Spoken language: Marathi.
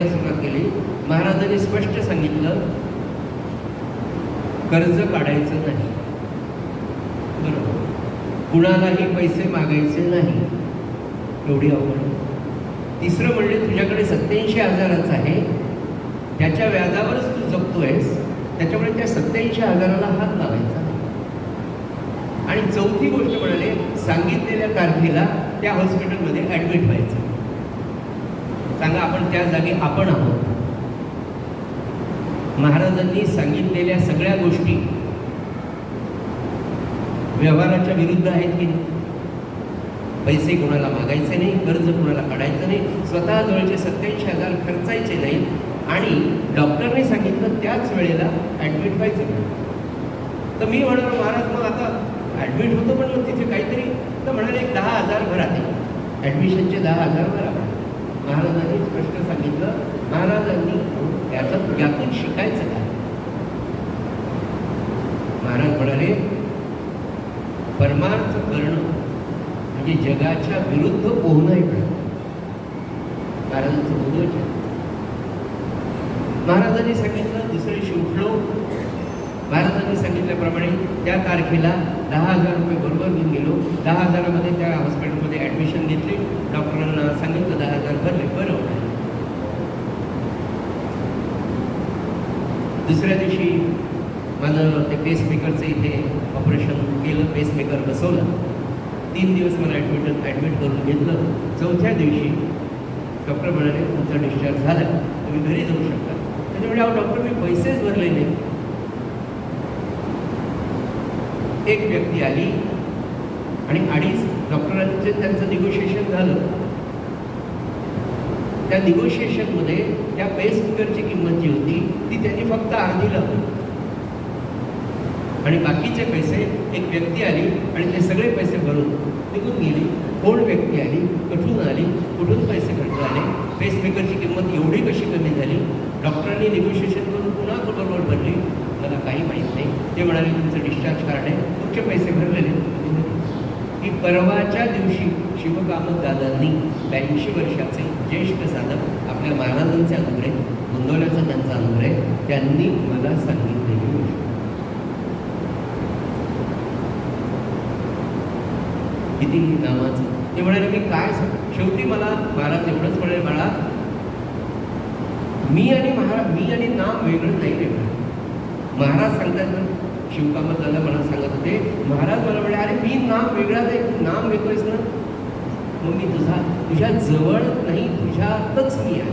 सुरुवात केली. महाराजांनी स्पष्ट सांगितलं, कर्ज काढायचं नाही, बरोबर, कुणालाही पैसे मागायचे नाही, एवढी अवघड. तिसरं म्हणजे तुझ्याकडे 87,000च आहे, त्याच्या व्याजावरच तू जगतोयस, त्याच्यामुळे त्या 87,000ला हात लावायचा. आणि चौथी गोष्ट म्हणाले, सांगितलेल्या तारखेला त्या हॉस्पिटलमध्ये ॲडमिट व्हायचं. सांगा, आपण त्या जागी आपण आहोत. महाराजांनी सांगितलेल्या सगळ्या गोष्टी व्यवहाराच्या विरुद्ध आहेत की नाही? पैसे कोणाला मागायचे नाही, कर्ज कोणाला काढायचं नाही, स्वतः जवळचे 87,000 खर्चायचे नाही, आणि डॉक्टरने सांगितलं त्याच वेळेला ॲडमिट व्हायचं नाही. तर मी म्हणालो, महाराज मग आता ॲडमिट होतो म्हणलं तिथे काहीतरी, तर म्हणाले 10,000 भरा, ते ॲडमिशनचे 10,000 भरा. महाराजांनी स्पष्ट सांगितलं. महाराजांनी यातून शिकायचं काय? महाराज म्हणाले, परमार्थ करणं म्हणजे जगाच्या विरुद्ध पोहणं आहे. महाराजांचं बोधवचन. महाराजांनी सांगितलं दुसरे श्लोक. महाराजांनी सांगितल्याप्रमाणे त्या तारखेला 10,000 रुपये बरोबर घेऊन गेलो. 10,000मध्ये त्या हॉस्पिटलमध्ये ॲडमिशन घेतली. डॉक्टरांना सांगितलं 10,000 भरले, बरं. दुसऱ्या दिवशी माझं ते पेसमेकरचं इथे ऑपरेशन केलं, पेसमेकर बसवलं. 3 दिवस मला ॲडमिट करून घेतलं. चौथ्या दिवशी डॉक्टर म्हणाले, तुमचा डिस्चार्ज झाला, तुम्ही घरी जाऊ शकता. त्याच्यामुळे अहो डॉक्टर, मी पैसेच भरले नाही. एक व्यक्ती आली आणि 2.5 डॉक्टरांचे त्यांचं निगोशिएशन झालं. त्या निगोशिएशनमध्ये त्या पेसमेकरची किंमत जी होती ती त्यांनी फक्त अर्धी लावली, आणि बाकीचे पैसे एक व्यक्ती आली आणि ते सगळे पैसे भरून निघून गेली. कोण व्यक्ती आली, कुठून आली, कुठून पैसे खर्च झाले, पेसमेकरची किंमत एवढी कशी कमी झाली, डॉक्टरांनी निगोशिएशन करून पुन्हा बरोबर भरली, मला काही माहीत नाही. ते म्हणाले, तुमचं डिस्चार्ज कार्ड आहे, तुमचे पैसे भरलेले. की परवाच्या दिवशी शिवकामत दादांनी 82 वर्षाचे ज्येष्ठ साधक आपल्या महाराजांचे अनुग्रह, गोंदवल्याचा त्यांचा अनुग्रह, त्यांनी मला सांगितलेली गोष्ट. किती नामाचं. ते म्हणाले, मी काय शेवटी मला महाराज एवढंच म्हणाले, बाळा, मी आणि नाम वेगळं नाही वेगळं. महाराज सांगतात ना, शिवकामत दादा मला सांगत होते, महाराज मला म्हणे, अरे मी नाम वेगळाच आहे, तू नाम घेतोयस ना, मग मी तुझ्या जवळ नाही, तुझ्यातच मी आहे.